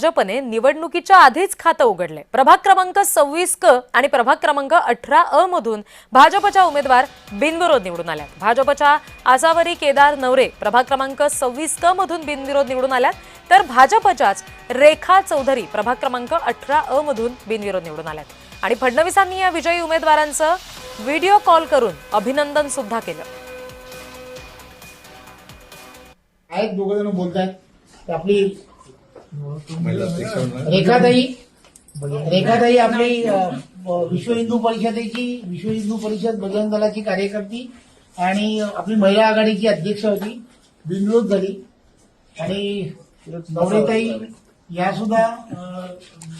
भाजपने निवडणुकीच्या आधीच खातं उघडले। प्रभाग क्रमांक 26 क आणि प्रभाग क्रमांक 18 अ मधून भाजपच्या उमेदवार बिनविरोध निवडून आल्यात। भाजपच्या आसावरी केदार नवरे प्रभाग क्रमांक 26 क मधून बिनविरोध निवडून आल्यात, तर भाजपच्याच रेखा चौधरी प्रभाग क्रमांक 18 अ मधून बिनविरोध निवडून आल्यात। आणि फडणवीसांनी या विजयी उमेदवारांचं व्हिडिओ कॉल करून अभिनंदन सुद्धा केलं। आहेत दोघ जण बोलतात आपली रेखाताई आपली विश्व हिंदू परिषद बजरंग दलाची कार्यकर्ती आणि आपली महिला आघाडीची अध्यक्ष होती, बिनविरोध झाली। आणि नवरेताई या सुद्धा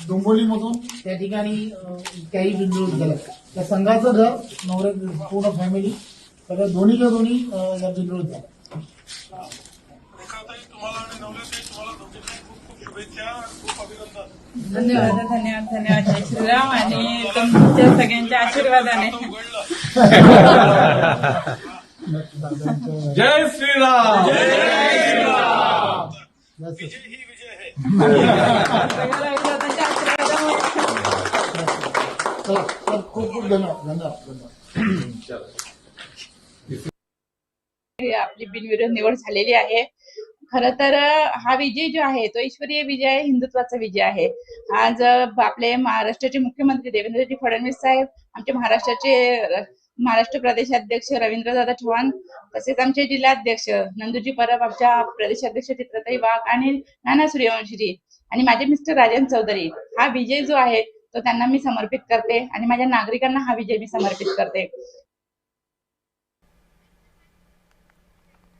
डोंबिवलीमधून त्या ठिकाणी त्याही बिनविरोध झाल्या। त्या संघाचं घर नवरे पूर्ण फॅमिली सगळं दोन्हीच्या दोन्ही या बिनविरोध झाल्या। धन्यवाद धन्यवाद धन्यवाद जय श्रीराम आणि तुमच्या सगळ्यांच्या आशीर्वादाने जय श्रीराम जय श्रीराम। खूप खूप धन्यवाद। आपली बिनविरोध निवड झालेली आहे। खरं तर हा विजय जो आहे तो ईश्वरीय विजय आहे, हिंदुत्वाचा विजय आहे। आज आपले महाराष्ट्राचे मुख्यमंत्री देवेंद्रजी फडणवीस साहेब, आमचे महाराष्ट्र प्रदेशाध्यक्ष रवींद्रदादा चव्हाण, तसेच आमचे जिल्हाध्यक्ष नंदूजी परब, आमच्या प्रदेशाध्यक्ष चित्रताई वाघ आणि नाना सूर्यवंशीजी आणि माझे मिस्टर राजन चौधरी, हा विजय जो आहे तो त्यांना मी समर्पित करते आणि माझ्या नागरिकांना हा विजय मी समर्पित करते।